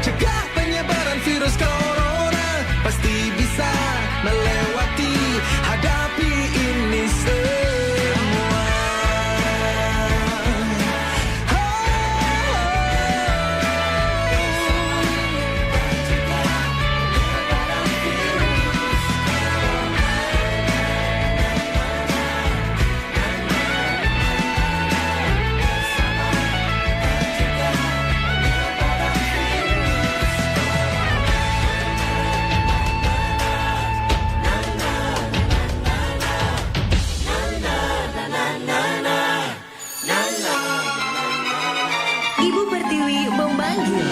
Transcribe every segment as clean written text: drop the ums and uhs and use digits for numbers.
cegah penyebaran virus corona, pasti bisa melewati, hadapi ini semua. Ibu Pertiwi memanggil.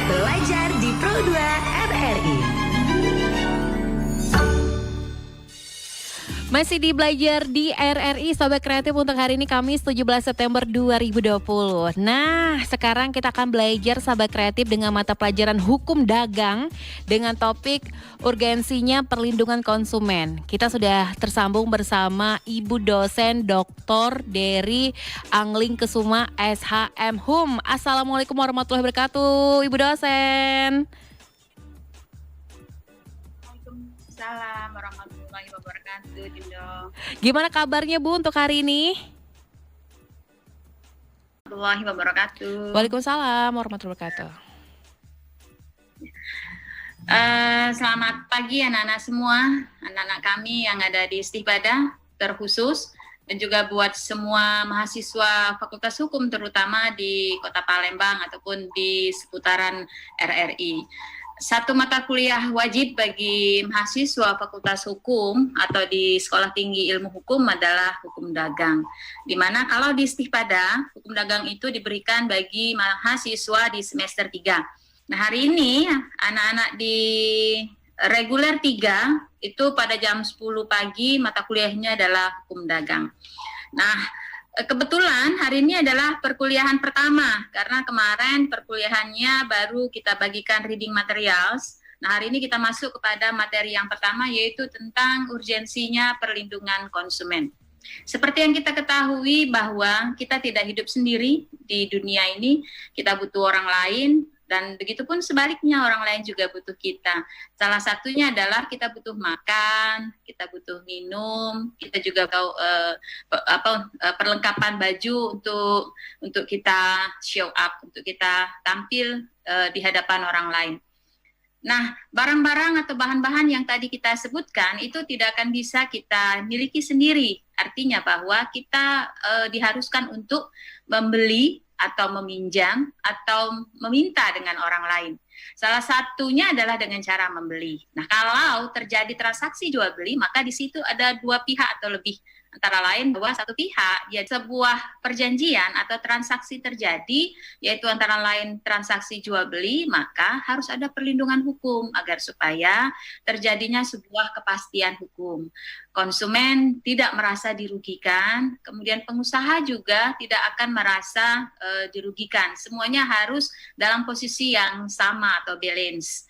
Belajar di Pro 2 RRI. Masih di Belajar di RRI, Sobat Kreatif, untuk hari ini Kamis 17 September 2020. Nah, sekarang kita akan belajar Sobat Kreatif dengan mata pelajaran Hukum Dagang dengan topik urgensinya perlindungan konsumen. Kita sudah tersambung bersama Ibu dosen Dr. Dery Angling Kesuma SHM HUM. Assalamualaikum warahmatullahi wabarakatuh, Ibu dosen. Waalaikumsalam warahmatullahi wabarakatuh, Dindo. Gimana kabarnya Bu untuk hari ini? Warahmatullahi wabarakatuh. Waalaikumsalam warahmatullahi wabarakatuh. Selamat pagi anak-anak semua, anak-anak kami yang ada di Istiqadah terkhusus, dan juga buat semua mahasiswa Fakultas Hukum terutama di Kota Palembang ataupun di seputaran RRI. Satu mata kuliah wajib bagi mahasiswa Fakultas Hukum atau di Sekolah Tinggi Ilmu Hukum adalah Hukum Dagang. Di mana kalau di Istiqadah, Hukum Dagang itu diberikan bagi mahasiswa di semester 3. Nah, hari ini anak-anak di reguler 3 itu pada jam 10 pagi mata kuliahnya adalah Hukum Dagang. Nah, kebetulan hari ini adalah perkuliahan pertama karena kemarin perkuliahannya baru kita bagikan reading materials. Nah, hari ini kita masuk kepada materi yang pertama, yaitu tentang urgensinya perlindungan konsumen. Seperti yang kita ketahui bahwa kita tidak hidup sendiri di dunia ini, kita butuh orang lain. Dan begitupun sebaliknya, orang lain juga butuh kita. Salah satunya adalah kita butuh makan, kita butuh minum, kita juga tahu perlengkapan baju untuk kita show up, untuk kita tampil di hadapan orang lain. Nah, barang-barang atau bahan-bahan yang tadi kita sebutkan itu tidak akan bisa kita miliki sendiri. Artinya bahwa kita diharuskan untuk membeli atau meminjam atau meminta dengan orang lain. Salah satunya adalah dengan cara membeli. Nah, kalau terjadi transaksi jual beli, maka di situ ada dua pihak atau lebih. Antara lain bahwa satu pihak, ya sebuah perjanjian atau transaksi terjadi, yaitu antara lain transaksi jual beli, maka harus ada perlindungan hukum agar supaya terjadinya sebuah kepastian hukum. Konsumen tidak merasa dirugikan, kemudian pengusaha juga tidak akan merasa dirugikan. Semuanya harus dalam posisi yang sama atau balance.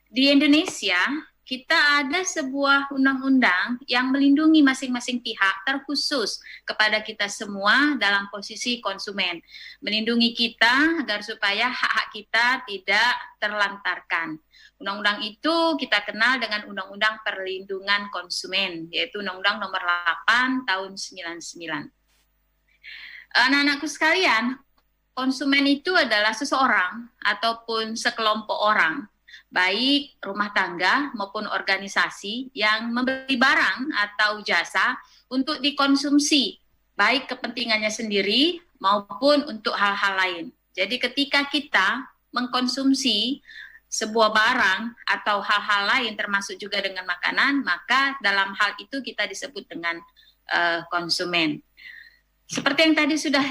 Di Indonesia, kita ada sebuah undang-undang yang melindungi masing-masing pihak terkhusus kepada kita semua dalam posisi konsumen. Melindungi kita agar supaya hak-hak kita tidak terlantarkan. Undang-undang itu kita kenal dengan Undang-Undang Perlindungan Konsumen, yaitu Undang-Undang Nomor 8 Tahun 99. Anak-anakku sekalian, konsumen itu adalah seseorang ataupun sekelompok orang, baik rumah tangga maupun organisasi yang membeli barang atau jasa untuk dikonsumsi, baik kepentingannya sendiri maupun untuk hal-hal lain. Jadi ketika kita mengkonsumsi sebuah barang atau hal-hal lain termasuk juga dengan makanan, maka dalam hal itu kita disebut dengan konsumen. Seperti yang tadi sudah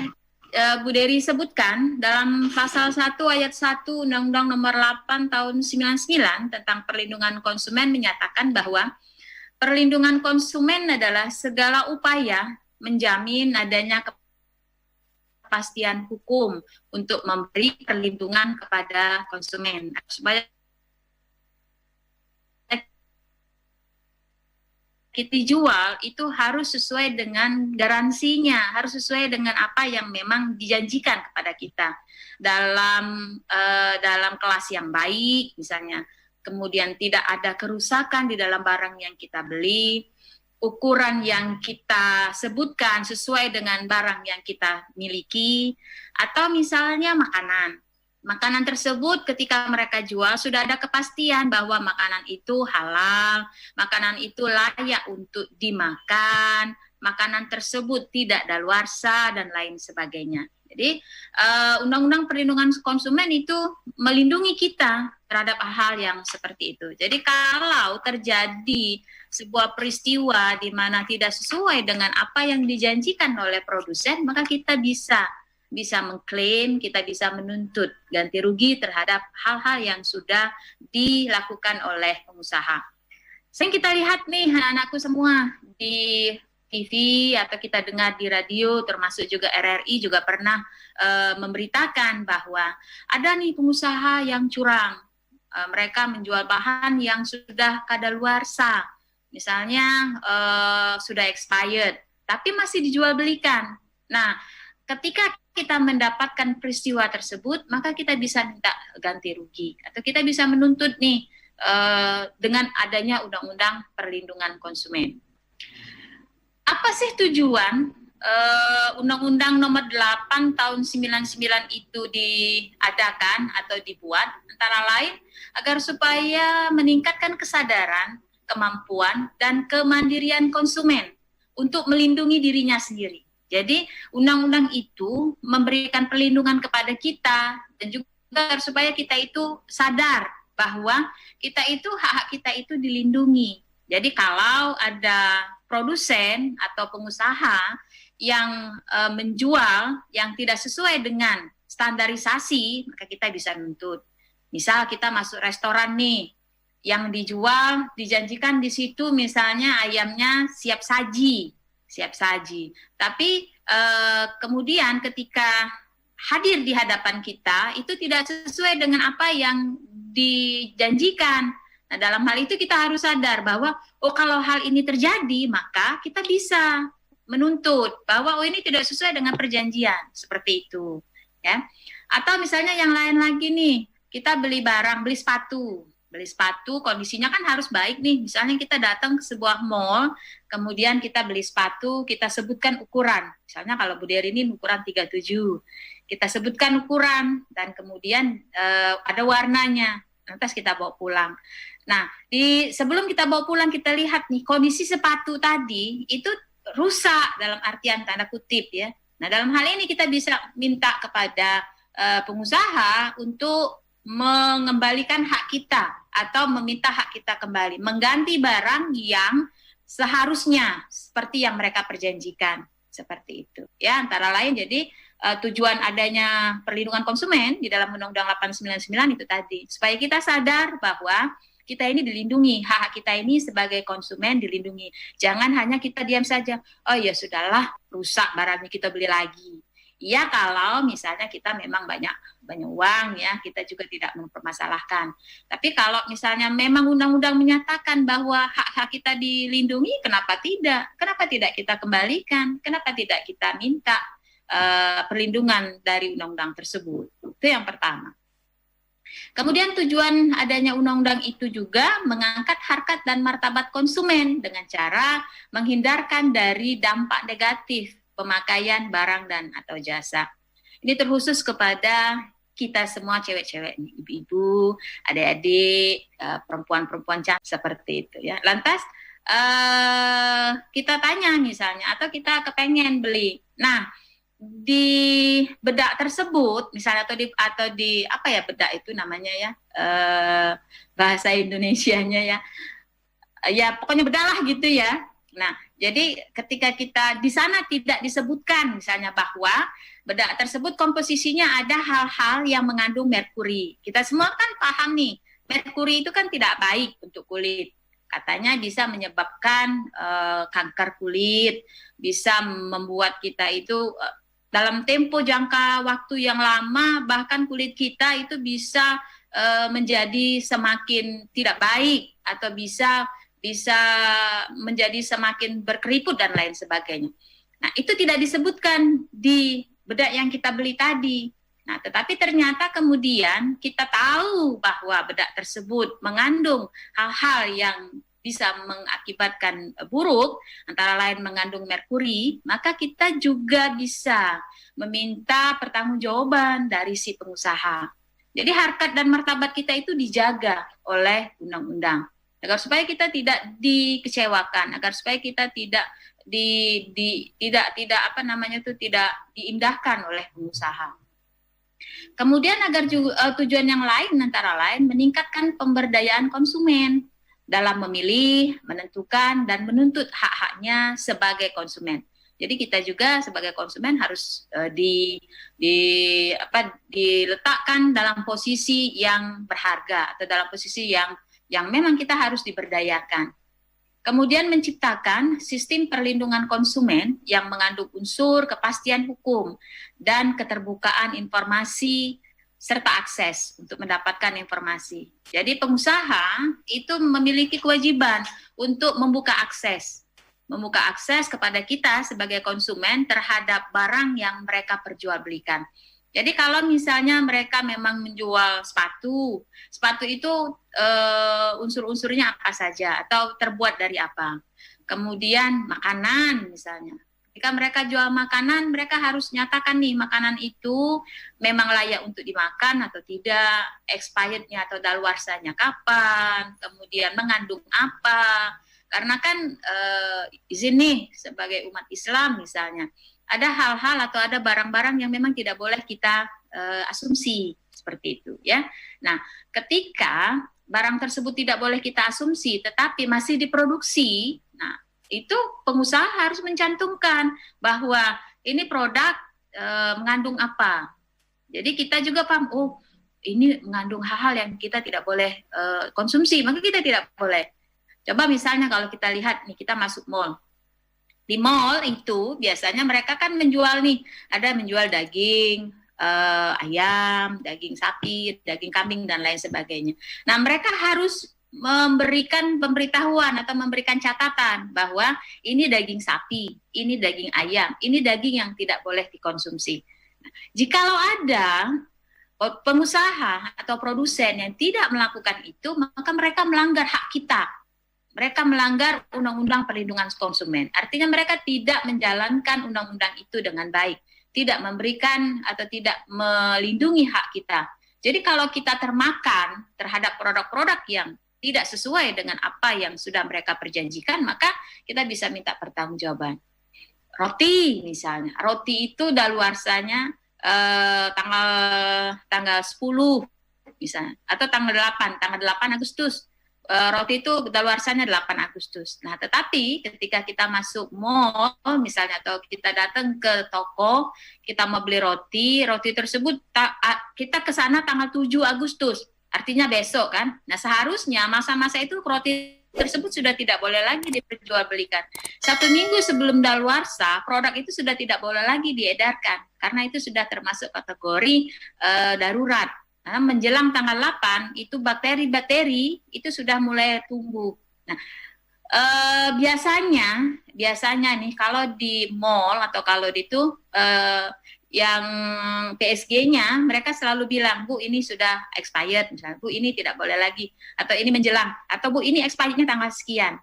Bu Dery sebutkan, dalam pasal 1 ayat 1 Undang-Undang Nomor 8 Tahun 99 tentang perlindungan konsumen menyatakan bahwa perlindungan konsumen adalah segala upaya menjamin adanya kepastian hukum untuk memberi perlindungan kepada konsumen supaya kita jual itu harus sesuai dengan garansinya, harus sesuai dengan apa yang memang dijanjikan kepada kita dalam kelas yang baik misalnya. Kemudian tidak ada kerusakan di dalam barang yang kita beli, ukuran yang kita sebutkan sesuai dengan barang yang kita miliki, atau misalnya makanan. Makanan tersebut ketika mereka jual sudah ada kepastian bahwa makanan itu halal, makanan itu layak untuk dimakan, makanan tersebut tidak daluarsa dan lain sebagainya. Jadi Undang-Undang Perlindungan Konsumen itu melindungi kita terhadap hal yang seperti itu. Jadi kalau terjadi sebuah peristiwa di mana tidak sesuai dengan apa yang dijanjikan oleh produsen, maka kita bisa mengklaim, kita bisa menuntut ganti rugi terhadap hal-hal yang sudah dilakukan oleh pengusaha. Sering kita lihat nih anak-anakku semua di TV atau kita dengar di radio, termasuk juga RRI juga pernah memberitakan bahwa ada nih pengusaha yang curang. Mereka menjual bahan yang sudah kadaluarsa, misalnya sudah expired, tapi masih dijual belikan. Nah, ketika kita mendapatkan peristiwa tersebut, maka kita bisa minta ganti rugi atau kita bisa menuntut nih dengan adanya Undang-Undang Perlindungan Konsumen. Apa sih tujuan Undang-Undang Nomor 8 Tahun 99 itu diadakan atau dibuat? Antara lain agar supaya meningkatkan kesadaran, kemampuan, dan kemandirian konsumen untuk melindungi dirinya sendiri. Jadi undang-undang itu memberikan perlindungan kepada kita dan juga supaya kita itu sadar bahwa hak-hak kita itu dilindungi. Jadi kalau ada produsen atau pengusaha yang menjual yang tidak sesuai dengan standarisasi, maka kita bisa nuntut. Misal kita masuk restoran nih, yang dijual dijanjikan di situ misalnya ayamnya siap saji. Tapi kemudian ketika hadir di hadapan kita itu tidak sesuai dengan apa yang dijanjikan. Nah, dalam hal itu kita harus sadar bahwa kalau hal ini terjadi maka kita bisa menuntut bahwa ini tidak sesuai dengan perjanjian, seperti itu, ya. Atau misalnya yang lain lagi nih, kita beli sepatu kondisinya kan harus baik nih. Misalnya kita datang ke sebuah mall, kemudian kita beli sepatu, kita sebutkan ukuran. Misalnya kalau Bu Dery ini ukuran 37. Kita sebutkan ukuran dan kemudian ada warnanya. Lantas kita bawa pulang. Nah, sebelum kita bawa pulang kita lihat nih kondisi sepatu tadi itu rusak dalam artian tanda kutip ya. Nah, dalam hal ini kita bisa minta kepada pengusaha untuk mengembalikan hak kita atau meminta hak kita kembali, mengganti barang yang seharusnya seperti yang mereka perjanjikan, seperti itu. Ya, antara lain jadi tujuan adanya perlindungan konsumen di dalam Undang-Undang 899 itu tadi, supaya kita sadar bahwa kita ini dilindungi, hak kita ini sebagai konsumen dilindungi. Jangan hanya kita diam saja, oh ya sudahlah, rusak barangnya kita beli lagi. Ya kalau misalnya kita memang banyak uang ya, kita juga tidak mempermasalahkan. Tapi kalau misalnya memang undang-undang menyatakan bahwa hak-hak kita dilindungi, kenapa tidak? Kenapa tidak kita kembalikan? Kenapa tidak kita minta perlindungan dari undang-undang tersebut? Itu yang pertama. Kemudian tujuan adanya undang-undang itu juga mengangkat harkat dan martabat konsumen dengan cara menghindarkan dari dampak negatif pemakaian barang dan atau jasa. Ini terkhusus kepada kita semua cewek-cewek, ibu-ibu, adik-adik, perempuan-perempuan cantik seperti itu ya. Lantas kita tanya misalnya atau kita kepengen beli. Nah, di bedak tersebut misalnya atau di apa ya bedak itu namanya ya bahasa Indonesianya ya. Ya pokoknya bedak lah gitu ya. Nah, jadi ketika kita di sana tidak disebutkan misalnya bahwa bedak tersebut komposisinya ada hal-hal yang mengandung merkuri. Kita semua kan paham nih, merkuri itu kan tidak baik untuk kulit. Katanya bisa menyebabkan kanker kulit, bisa membuat kita itu dalam tempo jangka waktu yang lama bahkan kulit kita itu bisa menjadi semakin tidak baik atau bisa bisa menjadi semakin berkeriput dan lain sebagainya. Nah, itu tidak disebutkan di bedak yang kita beli tadi. Nah, tetapi ternyata kemudian kita tahu bahwa bedak tersebut mengandung hal-hal yang bisa mengakibatkan buruk, antara lain mengandung merkuri, maka kita juga bisa meminta pertanggungjawaban dari si pengusaha. Jadi harkat dan martabat kita itu dijaga oleh undang-undang, agar supaya kita tidak dikecewakan, agar supaya kita tidak tidak diindahkan oleh pengusaha. Kemudian agar juga tujuan yang lain antara lain meningkatkan pemberdayaan konsumen dalam memilih, menentukan dan menuntut hak-haknya sebagai konsumen. Jadi kita juga sebagai konsumen harus diletakkan dalam posisi yang berharga atau dalam posisi yang memang kita harus diberdayakan. Kemudian menciptakan sistem perlindungan konsumen yang mengandung unsur kepastian hukum dan keterbukaan informasi serta akses untuk mendapatkan informasi. Jadi pengusaha itu memiliki kewajiban untuk membuka akses kepada kita sebagai konsumen terhadap barang yang mereka perjualbelikan. Jadi kalau misalnya mereka memang menjual sepatu itu unsur-unsurnya apa saja atau terbuat dari apa. Kemudian makanan misalnya. Jika mereka jual makanan, mereka harus nyatakan nih makanan itu memang layak untuk dimakan atau tidak, expirednya atau daluarsanya kapan, kemudian mengandung apa. Karena kan izin nih sebagai umat Islam misalnya, ada hal-hal atau ada barang-barang yang memang tidak boleh kita asumsi seperti itu ya. Nah, ketika barang tersebut tidak boleh kita asumsi tetapi masih diproduksi, nah itu pengusaha harus mencantumkan bahwa ini produk mengandung apa. Jadi kita juga paham, oh ini mengandung hal-hal yang kita tidak boleh konsumsi, maka kita tidak boleh. Coba misalnya kalau kita lihat nih, kita masuk mall. Di mall itu biasanya mereka kan menjual nih, ada menjual daging ayam, daging sapi, daging kambing dan lain sebagainya. Nah mereka harus memberikan pemberitahuan atau memberikan catatan bahwa ini daging sapi, ini daging ayam, ini daging yang tidak boleh dikonsumsi. Nah, jikalau ada pengusaha atau produsen yang tidak melakukan itu, maka mereka melanggar hak kita. Mereka melanggar Undang-Undang Perlindungan Konsumen. Artinya mereka tidak menjalankan undang-undang itu dengan baik, tidak memberikan atau tidak melindungi hak kita. Jadi kalau kita termakan terhadap produk-produk yang tidak sesuai dengan apa yang sudah mereka perjanjikan, maka kita bisa minta pertanggungjawaban. Roti misalnya, roti itu daluarsanya tanggal 10 misalnya, atau tanggal 8 Agustus. Roti itu daluarsanya 8 Agustus. Nah, tetapi ketika kita masuk mall misalnya atau kita datang ke toko, kita mau beli roti tersebut kita ke sana tanggal 7 Agustus. Artinya besok kan. Nah, seharusnya masa-masa itu roti tersebut sudah tidak boleh lagi diperjualbelikan. 1 minggu sebelum daluarsa, produk itu sudah tidak boleh lagi diedarkan karena itu sudah termasuk kategori darurat. Nah, menjelang tanggal 8 itu bakteri-bakteri itu sudah mulai tumbuh. Nah, biasanya nih kalau di mall atau kalau di itu yang PSG-nya mereka selalu bilang, Bu ini sudah expired, misalnya Bu ini tidak boleh lagi, atau ini menjelang, atau Bu ini expirednya tanggal sekian.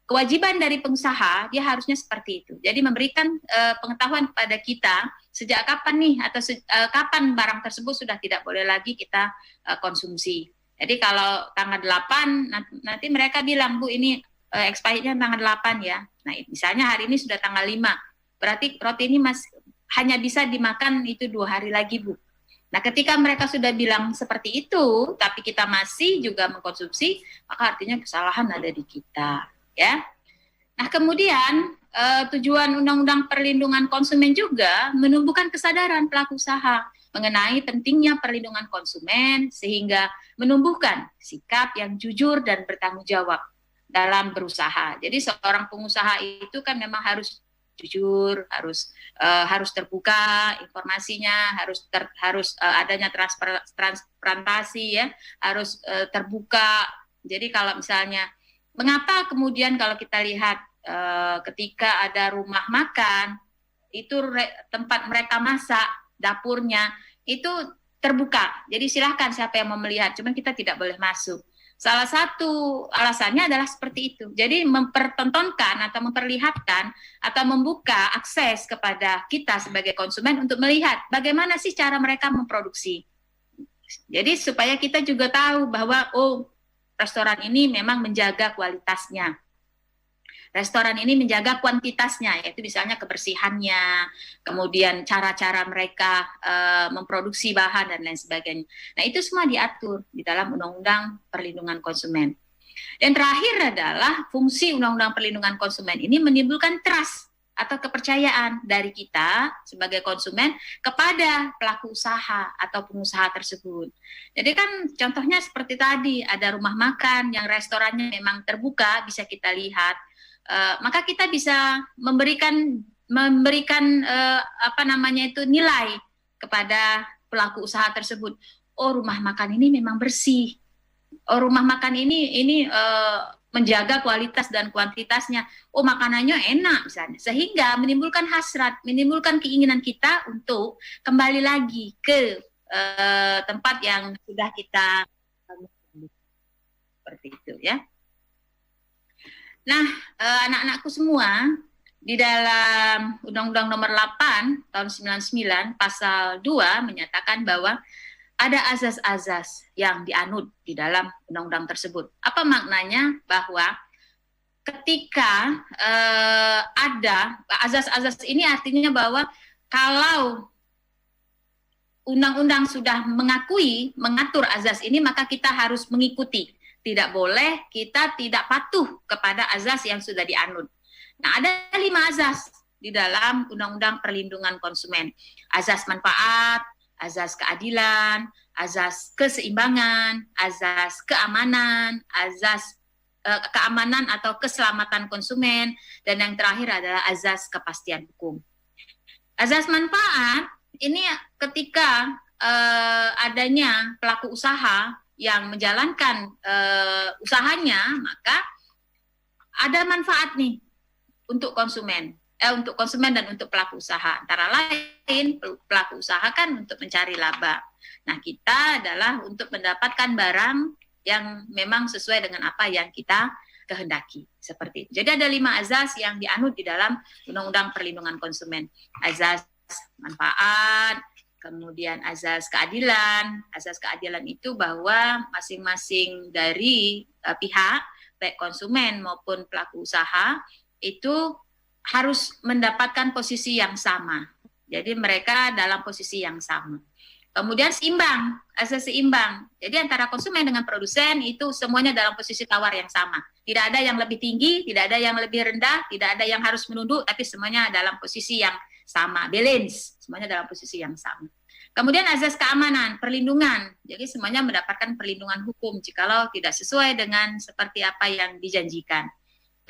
Kewajiban dari pengusaha dia harusnya seperti itu. Jadi memberikan pengetahuan kepada kita sejak kapan nih atau kapan barang tersebut sudah tidak boleh lagi kita konsumsi. Jadi kalau tanggal 8 nanti mereka bilang, Bu ini expirednya tanggal 8 ya. Nah misalnya hari ini sudah tanggal 5, berarti roti ini hanya bisa dimakan itu 2 hari lagi, Bu. Nah, ketika mereka sudah bilang seperti itu, tapi kita masih juga mengkonsumsi, maka artinya kesalahan ada di kita, ya. Nah, kemudian tujuan Undang-Undang Perlindungan Konsumen juga menumbuhkan kesadaran pelaku usaha mengenai pentingnya perlindungan konsumen sehingga menumbuhkan sikap yang jujur dan bertanggung jawab dalam berusaha. Jadi seorang pengusaha itu kan memang harus jujur, harus terbuka informasinya, harus adanya transparansi ya, harus terbuka. Jadi kalau misalnya Mengapa kemudian kalau kita lihat ketika ada rumah makan, itu tempat mereka masak, dapurnya, itu terbuka. Jadi silahkan siapa yang mau melihat, cuman kita tidak boleh masuk. Salah satu alasannya adalah seperti itu. Jadi mempertontonkan atau memperlihatkan atau membuka akses kepada kita sebagai konsumen untuk melihat bagaimana sih cara mereka memproduksi. Jadi supaya kita juga tahu bahwa restoran ini memang menjaga kualitasnya. Restoran ini menjaga kuantitasnya, yaitu misalnya kebersihannya, kemudian cara-cara mereka memproduksi bahan dan lain sebagainya. Nah, itu semua diatur di dalam Undang-Undang Perlindungan Konsumen. Dan terakhir adalah fungsi Undang-Undang Perlindungan Konsumen ini menimbulkan trust atau kepercayaan dari kita sebagai konsumen kepada pelaku usaha atau pengusaha tersebut. Jadi kan contohnya seperti tadi, ada rumah makan yang restorannya memang terbuka, bisa kita lihat. Maka kita bisa memberikan nilai kepada pelaku usaha tersebut. Oh, rumah makan ini memang bersih. Oh, rumah makan ini menjaga kualitas dan kuantitasnya. Oh, makanannya enak misalnya. Sehingga menimbulkan hasrat, menimbulkan keinginan kita untuk kembali lagi ke tempat yang sudah kita seperti itu ya. Nah, anak-anakku semua, di dalam Undang-Undang Nomor 8 tahun 99 pasal 2 menyatakan bahwa ada azas-azas yang dianut di dalam undang-undang tersebut. Apa maknanya? Bahwa ketika ada azas-azas ini artinya bahwa kalau undang-undang sudah mengatur azas ini, maka kita harus mengikuti. Tidak boleh kita tidak patuh kepada azas yang sudah dianut. Nah, ada 5 azas di dalam Undang-Undang Perlindungan Konsumen. Azas manfaat, azas keadilan, azas keseimbangan, azas keamanan, azas keamanan atau keselamatan konsumen, dan yang terakhir adalah azas kepastian hukum. Azas manfaat ini ketika adanya pelaku usaha yang menjalankan usahanya, maka ada manfaat nih untuk konsumen dan untuk pelaku usaha. Antara lain pelaku usaha kan untuk mencari laba. Nah, kita adalah untuk mendapatkan barang yang memang sesuai dengan apa yang kita kehendaki, seperti itu. Jadi ada 5 azas yang dianut di dalam Undang-Undang Perlindungan Konsumen. Azas manfaat, kemudian azas keadilan. Azas keadilan itu bahwa masing-masing dari pihak, baik konsumen maupun pelaku usaha, itu harus mendapatkan posisi yang sama. Jadi mereka dalam posisi yang sama. Kemudian seimbang, azas seimbang. Jadi antara konsumen dengan produsen itu semuanya dalam posisi tawar yang sama. Tidak ada yang lebih tinggi, tidak ada yang lebih rendah, tidak ada yang harus menunduk, tapi semuanya dalam posisi yang sama, balance, semuanya dalam posisi yang sama. Kemudian azas keamanan, perlindungan, jadi semuanya mendapatkan perlindungan hukum jikalau tidak sesuai dengan seperti apa yang dijanjikan.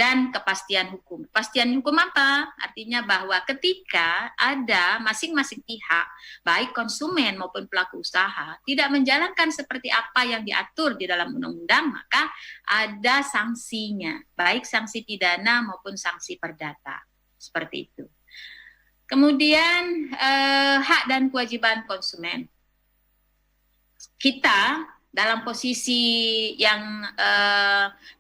Dan kepastian hukum. Kepastian hukum apa? Artinya bahwa ketika ada masing-masing pihak, baik konsumen maupun pelaku usaha, tidak menjalankan seperti apa yang diatur di dalam undang-undang, maka ada sanksinya, baik sanksi pidana maupun sanksi perdata. Seperti itu. Kemudian hak dan kewajiban konsumen. Kita dalam posisi yang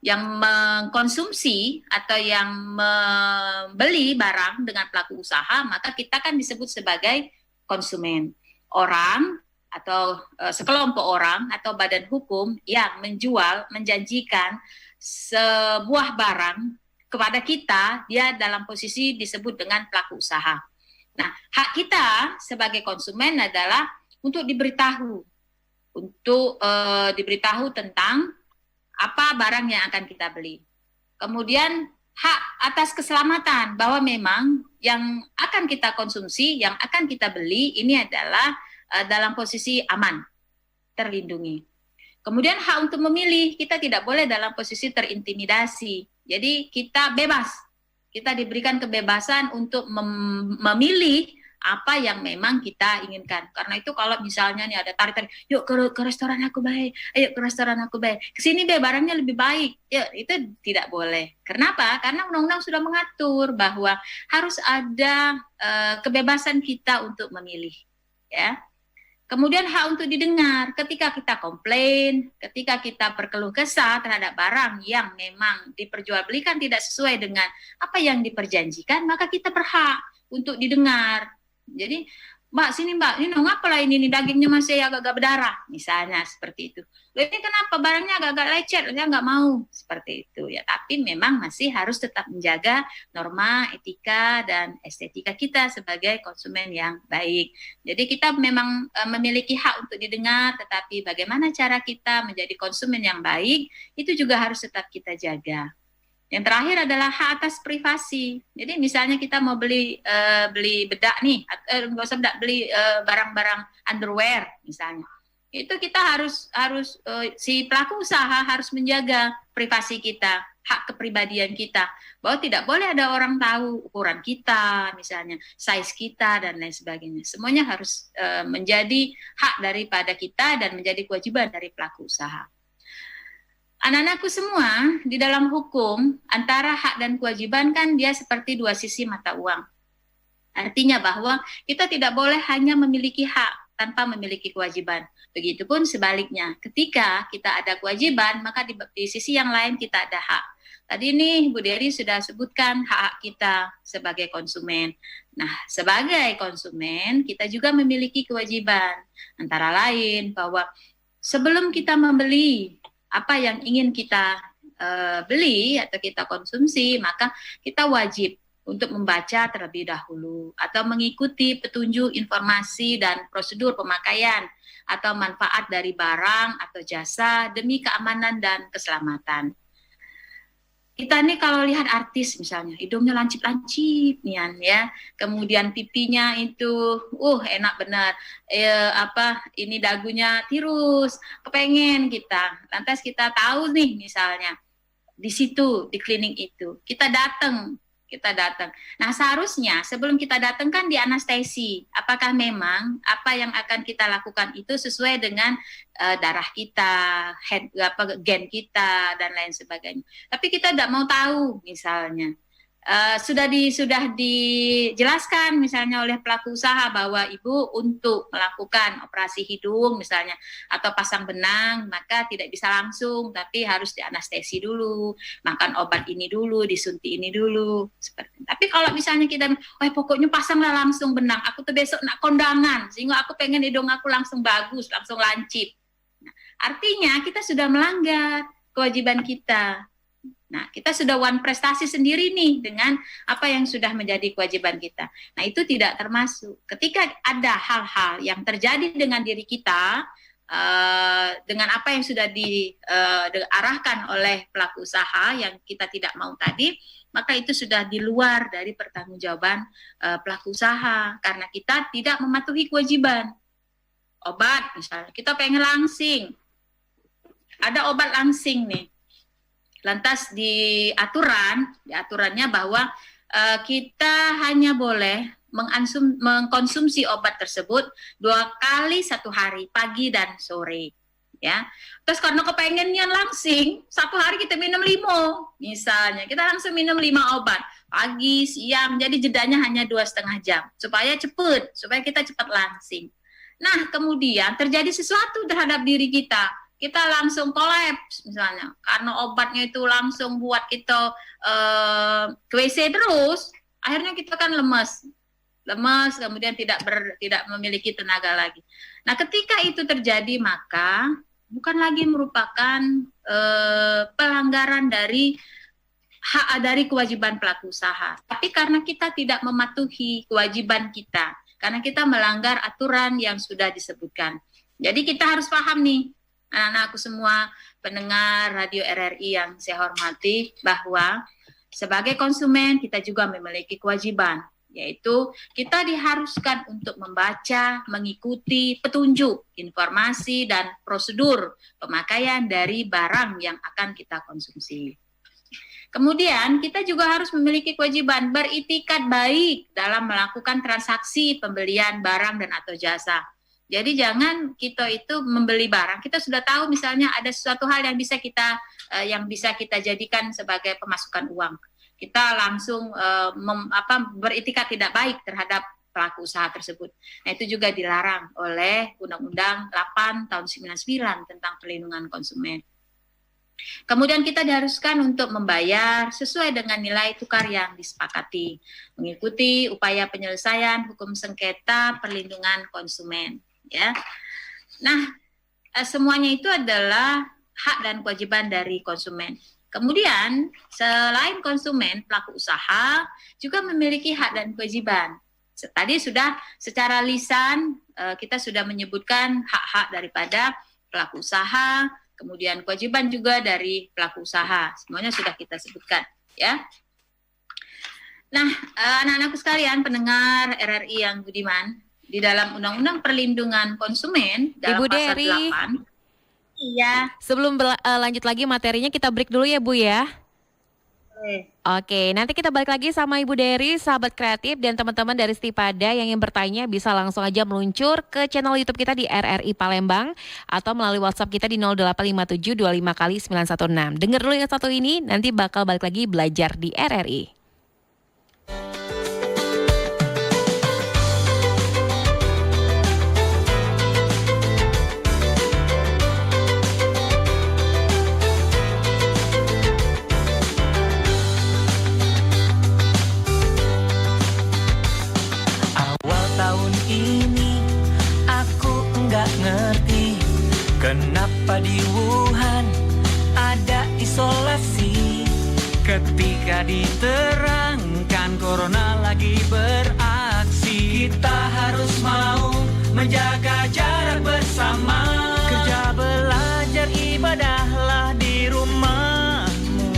mengkonsumsi atau yang membeli barang dengan pelaku usaha, maka kita kan disebut sebagai konsumen. Orang atau sekelompok orang atau badan hukum yang menjual, menjanjikan sebuah barang kepada kita, dia dalam posisi disebut dengan pelaku usaha. Nah, hak kita sebagai konsumen adalah untuk diberitahu tentang apa barang yang akan kita beli. Kemudian hak atas keselamatan, bahwa memang yang akan kita konsumsi, yang akan kita beli ini adalah dalam posisi aman, terlindungi. Kemudian hak untuk memilih, kita tidak boleh dalam posisi terintimidasi. Jadi kita bebas. Kita diberikan kebebasan untuk memilih apa yang memang kita inginkan. Karena itu kalau misalnya nih ada tarik-tarik, yuk ke restoran aku baik, ayo ke restoran aku baik, kesini deh barangnya lebih baik, ya itu tidak boleh. Kenapa? Karena undang-undang sudah mengatur bahwa harus ada kebebasan kita untuk memilih, ya. Kemudian hak untuk didengar, ketika kita komplain, ketika kita berkeluh kesah terhadap barang yang memang diperjualbelikan tidak sesuai dengan apa yang diperjanjikan, maka kita berhak untuk didengar. Jadi, Mbak, sini Mbak, ini ngapa lah ini dagingnya masih agak-agak berdarah, misalnya seperti itu. Loh, ini kenapa barangnya agak-agak lecet, saya nggak mau, seperti itu ya. Tapi memang masih harus tetap menjaga norma, etika, dan estetika kita sebagai konsumen yang baik. Jadi kita memang memiliki hak untuk didengar, tetapi bagaimana cara kita menjadi konsumen yang baik, itu juga harus tetap kita jaga. Yang terakhir adalah hak atas privasi. Jadi misalnya kita mau beli bedak nih, nggak usah bedak, beli barang-barang underwear misalnya. Itu kita harus si pelaku usaha harus menjaga privasi kita, hak kepribadian kita, bahwa tidak boleh ada orang tahu ukuran kita, misalnya size kita dan lain sebagainya. Semuanya harus menjadi hak daripada kita dan menjadi kewajiban dari pelaku usaha. Anak-anakku semua, di dalam hukum, antara hak dan kewajiban kan dia seperti dua sisi mata uang. Artinya bahwa kita tidak boleh hanya memiliki hak tanpa memiliki kewajiban. Begitupun sebaliknya, ketika kita ada kewajiban, maka di sisi yang lain kita ada hak. Tadi nih Bu Dery sudah sebutkan hak kita sebagai konsumen. Nah, sebagai konsumen, kita juga memiliki kewajiban. Antara lain bahwa sebelum kita membeli apa yang ingin kita beli atau kita konsumsi, maka kita wajib untuk membaca terlebih dahulu atau mengikuti petunjuk informasi dan prosedur pemakaian atau manfaat dari barang atau jasa demi keamanan dan keselamatan. Kita nih kalau lihat artis misalnya, hidungnya lancip-lancip nian ya, kemudian pipinya itu enak benar, ini dagunya tirus, kepengen kita. Lantas kita tahu nih misalnya di situ di klinik itu, kita datang. Nah, seharusnya sebelum kita datang kan dianestesi. Apakah memang apa yang akan kita lakukan itu sesuai dengan darah kita, gen kita dan lain sebagainya. Tapi kita tidak mau tahu misalnya. Sudah dijelaskan misalnya oleh pelaku usaha bahwa Ibu untuk melakukan operasi hidung misalnya atau pasang benang maka tidak bisa langsung tapi harus dianestesi dulu, makan obat ini dulu, disuntik ini dulu seperti. Tapi kalau misalnya kita pokoknya pasanglah langsung benang, aku tuh besok nak kondangan sehingga aku pengen hidung aku langsung bagus, langsung lancip. Nah, artinya kita sudah melanggar kewajiban kita. Nah, kita sudah prestasi sendiri nih dengan apa yang sudah menjadi kewajiban kita. Nah, itu tidak termasuk. Ketika ada hal-hal yang terjadi dengan diri kita, dengan apa yang sudah diarahkan oleh pelaku usaha yang kita tidak mau tadi, maka itu sudah di luar dari pertanggungjawaban pelaku usaha. Karena kita tidak mematuhi kewajiban. Obat, misalnya, kita pengen langsing. Ada obat langsing nih. Lantas di aturannya bahwa kita hanya boleh mengkonsumsi obat tersebut 2 kali 1 hari, pagi dan sore. Ya, terus karena kepengennya langsing, 1 hari kita minum 5, misalnya kita langsung minum 5 obat, pagi, siang, jadi jedanya hanya 2,5 jam, supaya kita cepat langsing. Nah, kemudian terjadi sesuatu terhadap diri kita langsung kolaps misalnya karena obatnya itu langsung buat kita ke WC terus, akhirnya kita kan lemas kemudian tidak memiliki tenaga lagi. Nah, ketika itu terjadi maka bukan lagi merupakan pelanggaran dari kewajiban pelaku usaha, tapi karena kita tidak mematuhi kewajiban kita, karena kita melanggar aturan yang sudah disebutkan. Jadi kita harus paham nih, anak-anakku semua pendengar radio RRI yang saya hormati, bahwa sebagai konsumen kita juga memiliki kewajiban, yaitu kita diharuskan untuk membaca, mengikuti petunjuk, informasi, dan prosedur pemakaian dari barang yang akan kita konsumsi. Kemudian kita juga harus memiliki kewajiban beritikat baik dalam melakukan transaksi pembelian barang dan atau jasa. Jadi jangan kita itu membeli barang, kita sudah tahu misalnya ada sesuatu hal yang bisa kita jadikan sebagai pemasukan uang. Kita langsung beritikat tidak baik terhadap pelaku usaha tersebut. Nah, itu juga dilarang oleh Undang-Undang 8 tahun 99 tentang perlindungan konsumen. Kemudian kita diharuskan untuk membayar sesuai dengan nilai tukar yang disepakati, mengikuti upaya penyelesaian hukum sengketa perlindungan konsumen. Ya, nah semuanya itu adalah hak dan kewajiban dari konsumen. Kemudian selain konsumen, pelaku usaha juga memiliki hak dan kewajiban. Tadi sudah secara lisan kita sudah menyebutkan hak-hak daripada pelaku usaha. Kemudian kewajiban juga dari pelaku usaha, semuanya sudah kita sebutkan, ya. Nah, anak-anakku sekalian, pendengar RRI yang budiman, di dalam Undang-Undang Perlindungan Konsumen dalam Ibu pasal Dery, 8. Iya. Sebelum lanjut lagi materinya, kita break dulu ya Bu ya. Oke, nanti kita balik lagi sama Ibu Dery, sahabat kreatif dan teman-teman dari Stipada yang ingin bertanya bisa langsung aja meluncur ke channel YouTube kita di RRI Palembang atau melalui WhatsApp kita di 0857 25 kali 916. Dengar dulu yang satu ini, nanti bakal balik lagi belajar di RRI. Kenapa di Wuhan ada isolasi? Ketika diterangkan corona lagi beraksi, kita harus mau menjaga jarak bersama. Kerja, belajar, ibadahlah di rumahmu.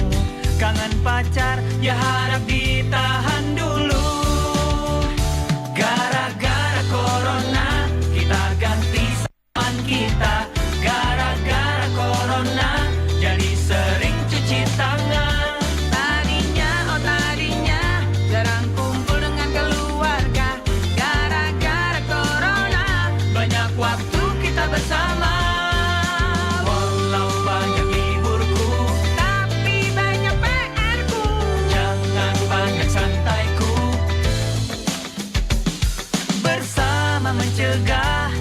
Kangen pacar, ya harap ditahan dulu. Gara-gara corona kita ganti zaman kita. Gara-gara corona jadi sering cuci tangan. Tadinya jarang kumpul dengan keluarga. Gara-gara corona banyak waktu kita bersama. Walau banyak liburku, tapi banyak PR-ku. Jangan banyak santaiku. Bersama mencegah,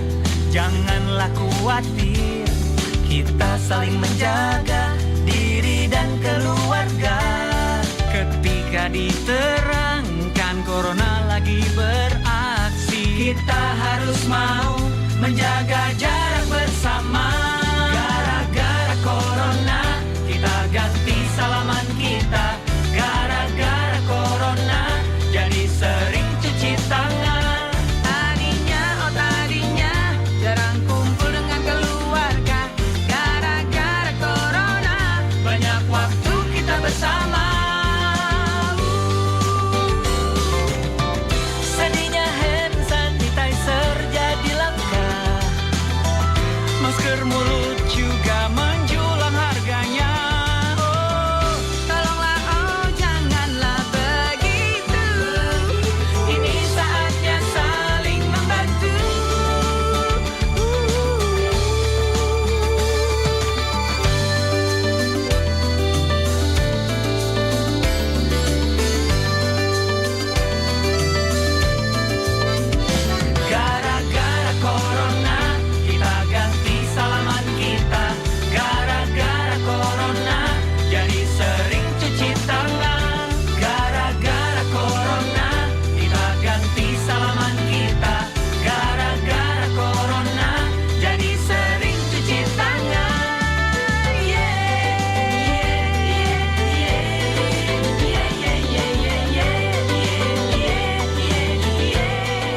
janganlah khawatir. Kita saling menjaga diri dan keluarga. Ketika diterangkan corona lagi beraksi, kita harus mau menjaga jarak bersama. Gara-gara corona kita ganti salaman kita. Gara-gara corona jadi sering cuci tangan. Tadinya jarang kumpul dengan keluarga. Gara-gara corona banyak waktu kita bersama. Sedihnya hand sanitizer jadi langka. Masker mulut juga menjulang harganya. Oh, tolonglah, oh janganlah begitu. Ini saatnya saling membantu. Gara-gara corona kita ganti salaman kita. Gara-gara corona jadi sering cuci tangan. Gara-gara corona kita ganti salaman kita. Gara-gara corona jadi sering cuci tangan.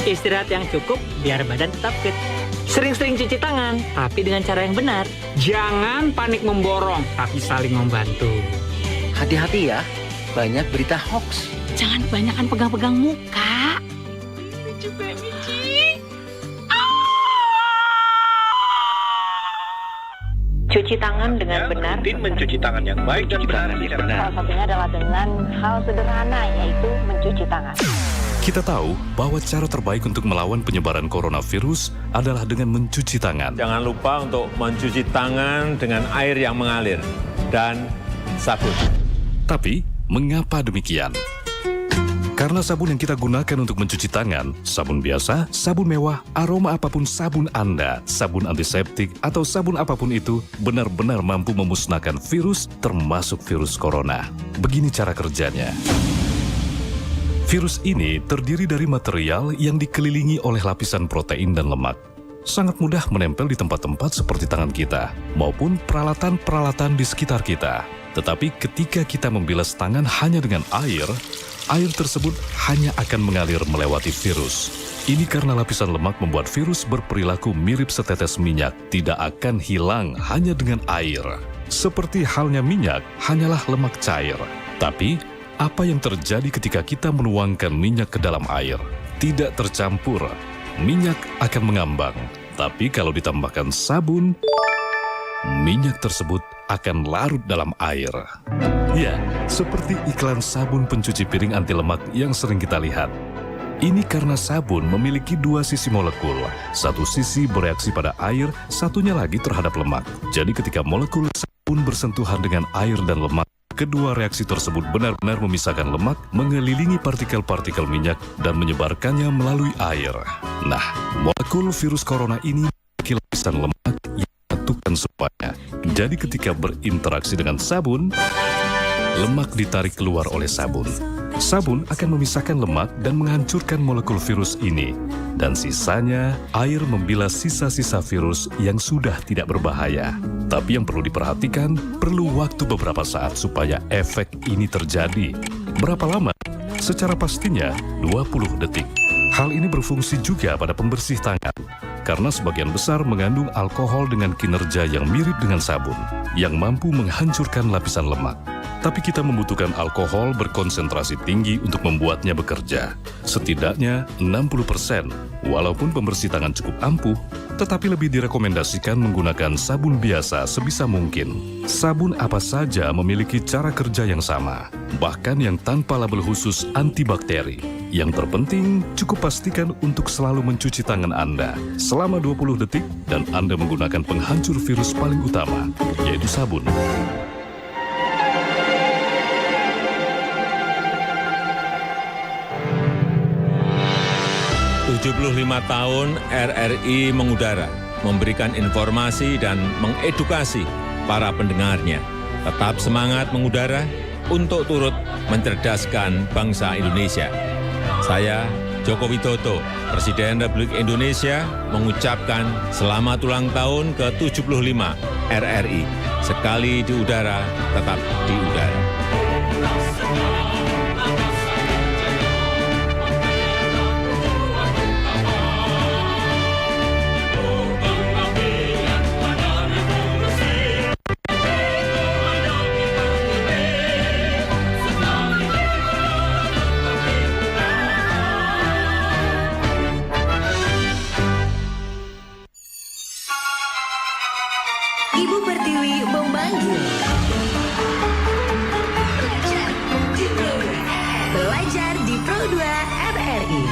Istirahat yang cukup biar badan tetap fit. Sering-sering cuci tangan, tapi dengan cara yang benar. Jangan panik memborong, tapi saling membantu. Hati-hati ya, banyak berita hoax. Jangan kebanyakan pegang-pegang muka. mencuci tangan dengan benar. Rutin mencuci tangan yang baik dan benar. Salah satunya adalah dengan hal sederhana, yaitu mencuci tangan. Kita tahu bahwa cara terbaik untuk melawan penyebaran coronavirus adalah dengan mencuci tangan. Jangan lupa untuk mencuci tangan dengan air yang mengalir dan sabun. Tapi, mengapa demikian? Karena sabun yang kita gunakan untuk mencuci tangan, sabun biasa, sabun mewah, aroma apapun sabun Anda, sabun antiseptik, atau sabun apapun itu, benar-benar mampu memusnahkan virus, termasuk virus corona. Begini cara kerjanya. Virus ini terdiri dari material yang dikelilingi oleh lapisan protein dan lemak. Sangat mudah menempel di tempat-tempat seperti tangan kita, maupun peralatan-peralatan di sekitar kita. Tetapi ketika kita membilas tangan hanya dengan air tersebut hanya akan mengalir melewati virus. Ini karena lapisan lemak membuat virus berperilaku mirip setetes minyak, tidak akan hilang hanya dengan air. Seperti halnya minyak, hanyalah lemak cair. Tapi, apa yang terjadi ketika kita menuangkan minyak ke dalam air? Tidak tercampur, minyak akan mengambang. Tapi kalau ditambahkan sabun, minyak tersebut akan larut dalam air. Ya, seperti iklan sabun pencuci piring anti lemak yang sering kita lihat. Ini karena sabun memiliki dua sisi molekul. Satu sisi bereaksi pada air, satunya lagi terhadap lemak. Jadi ketika molekul sabun bersentuhan dengan air dan lemak, kedua reaksi tersebut benar-benar memisahkan lemak, mengelilingi partikel-partikel minyak, dan menyebarkannya melalui air. Nah, molekul virus corona ini memiliki lapisan lemak yang menyatukan semuanya. Jadi ketika berinteraksi dengan sabun, lemak ditarik keluar oleh sabun. Sabun akan memisahkan lemak dan menghancurkan molekul virus ini. Dan sisanya, air membilas sisa-sisa virus yang sudah tidak berbahaya. Tapi yang perlu diperhatikan, perlu waktu beberapa saat supaya efek ini terjadi. Berapa lama? Secara pastinya, 20 detik. Hal ini berfungsi juga pada pembersih tangan, karena sebagian besar mengandung alkohol dengan kinerja yang mirip dengan sabun, yang mampu menghancurkan lapisan lemak. Tapi kita membutuhkan alkohol berkonsentrasi tinggi untuk membuatnya bekerja. Setidaknya 60%, walaupun pembersih tangan cukup ampuh, tetapi lebih direkomendasikan menggunakan sabun biasa sebisa mungkin. Sabun apa saja memiliki cara kerja yang sama, bahkan yang tanpa label khusus antibakteri. Yang terpenting, cukup pastikan untuk selalu mencuci tangan Anda selama 20 detik dan Anda menggunakan penghancur virus paling utama, yaitu sabun. ...75 tahun RRI mengudara, memberikan informasi dan mengedukasi para pendengarnya. Tetap semangat mengudara untuk turut mencerdaskan bangsa Indonesia. Saya, Joko Widodo, Presiden Republik Indonesia, mengucapkan selamat ulang tahun ke-75 RRI. Sekali di udara, tetap di udara. Ibu Pertiwi memanggil. Belajar di Pro 2 RRI.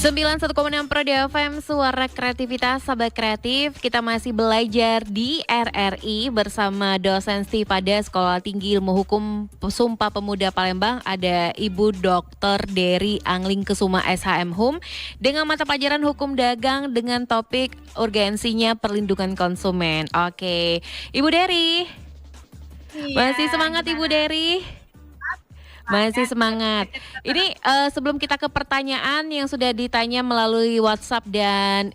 91,6 Pro FM, suara kreativitas, sahabat kreatif. Kita masih belajar di RRI bersama dosen Stipada Sekolah Tinggi Ilmu Hukum Sumpah Pemuda Palembang. Ada Ibu Dr. Dery Angling Kesuma SHM Hum dengan mata pelajaran hukum dagang dengan topik urgensinya perlindungan konsumen. Oke, Ibu Dery. Masih semangat Ibu Dery? Masih semangat. Ini sebelum kita ke pertanyaan yang sudah ditanya melalui WhatsApp dan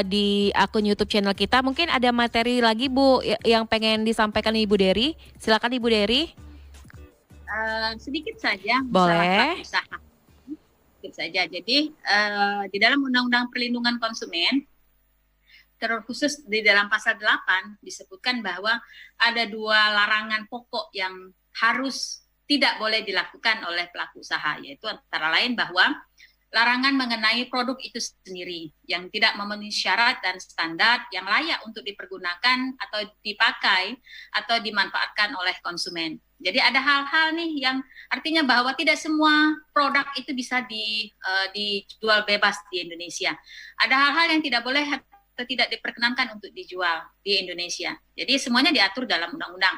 di akun YouTube channel kita, mungkin ada materi lagi Bu yang pengen disampaikan Ibu Dery. Silakan Ibu Dery. Sedikit saja. Boleh. Sedikit saja. Jadi di dalam Undang-Undang Perlindungan Konsumen, terkhusus di dalam pasal 8 disebutkan bahwa ada 2 larangan pokok yang harus tidak boleh dilakukan oleh pelaku usaha, yaitu antara lain bahwa larangan mengenai produk itu sendiri yang tidak memenuhi syarat dan standar yang layak untuk dipergunakan atau dipakai atau dimanfaatkan oleh konsumen. Jadi ada hal-hal nih yang artinya bahwa tidak semua produk itu bisa dijual bebas di Indonesia. Ada hal-hal yang tidak boleh atau tidak diperkenankan untuk dijual di Indonesia. Jadi semuanya diatur dalam undang-undang.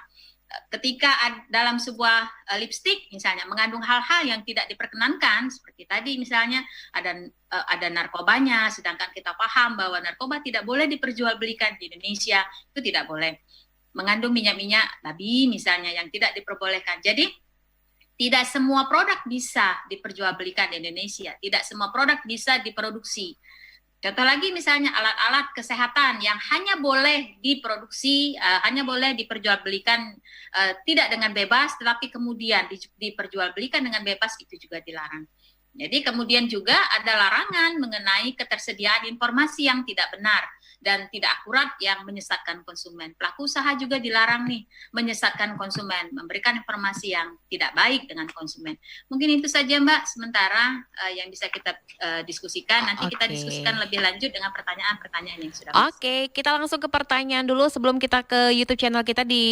Ketika dalam sebuah lipstik misalnya mengandung hal-hal yang tidak diperkenankan seperti tadi misalnya ada narkobanya, sedangkan kita paham bahwa narkoba tidak boleh diperjualbelikan di Indonesia, itu tidak boleh. Mengandung minyak-minyak babi misalnya yang tidak diperbolehkan. Jadi tidak semua produk bisa diperjualbelikan di Indonesia, tidak semua produk bisa diproduksi. Contoh lagi misalnya alat-alat kesehatan yang hanya boleh diproduksi, hanya boleh diperjualbelikan tidak dengan bebas, tetapi kemudian diperjualbelikan dengan bebas itu juga dilarang. Jadi kemudian juga ada larangan mengenai ketersediaan informasi yang tidak benar dan tidak akurat yang menyesatkan konsumen. Pelaku usaha juga dilarang nih menyesatkan konsumen, memberikan informasi yang tidak baik dengan konsumen. Mungkin itu saja Mbak, sementara yang bisa kita diskusikan. Nanti kita diskusikan lebih lanjut dengan pertanyaan-pertanyaan yang sudah masuk. Oke, kita langsung ke pertanyaan dulu sebelum kita ke YouTube channel kita di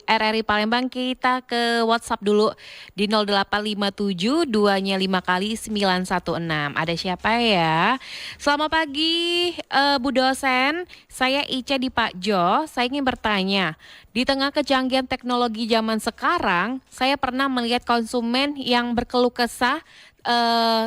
RRI Palembang. Kita ke WhatsApp dulu di 0857 2-nya 5 kali 916. Ada siapa ya? Selamat pagi Bu dosen. Saya Ica di Pak Jo. Saya ingin bertanya, di tengah kecanggihan teknologi zaman sekarang, saya pernah melihat konsumen yang berkeluh kesah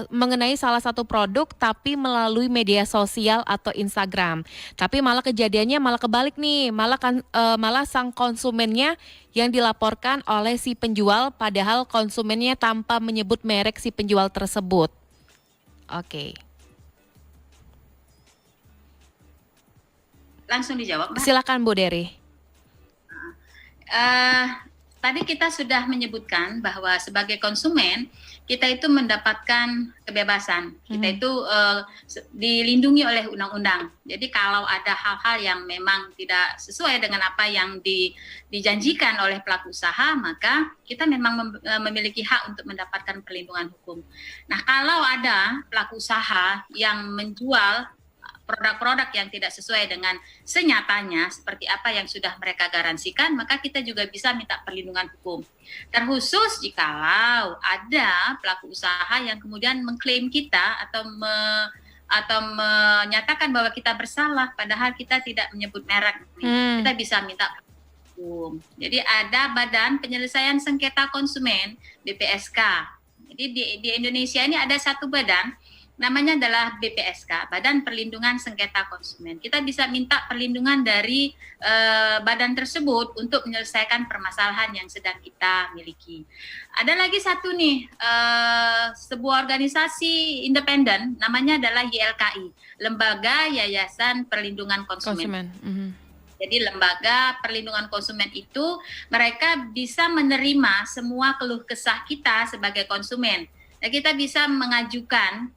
mengenai salah satu produk tapi melalui media sosial atau Instagram. Tapi malah kejadiannya malah kebalik nih, malah sang konsumennya yang dilaporkan oleh si penjual padahal konsumennya tanpa menyebut merek si penjual tersebut. Oke. Langsung dijawab, Mbak. Silakan Bu Dery. Tadi kita sudah menyebutkan bahwa sebagai konsumen kita itu mendapatkan kebebasan, kita itu dilindungi oleh undang-undang. Jadi kalau ada hal-hal yang memang tidak sesuai dengan apa yang dijanjikan oleh pelaku usaha, maka kita memang memiliki hak untuk mendapatkan perlindungan hukum. Nah, kalau ada pelaku usaha yang menjual produk-produk yang tidak sesuai dengan senyatanya seperti apa yang sudah mereka garansikan, maka kita juga bisa minta perlindungan hukum. Terkhusus jikalau ada pelaku usaha yang kemudian mengklaim kita atau menyatakan bahwa kita bersalah padahal kita tidak menyebut merek, kita bisa minta hukum. Jadi ada Badan Penyelesaian Sengketa Konsumen (BPSK). Jadi di Indonesia ini ada satu badan, namanya adalah BPSK, Badan Perlindungan Sengketa Konsumen. Kita bisa minta perlindungan dari badan tersebut untuk menyelesaikan permasalahan yang sedang kita miliki. Ada lagi satu nih, sebuah organisasi independen, namanya adalah YLKI, Lembaga Yayasan Perlindungan Konsumen. Jadi Lembaga Perlindungan Konsumen itu mereka bisa menerima semua keluh kesah kita sebagai konsumen. Nah, kita bisa mengajukan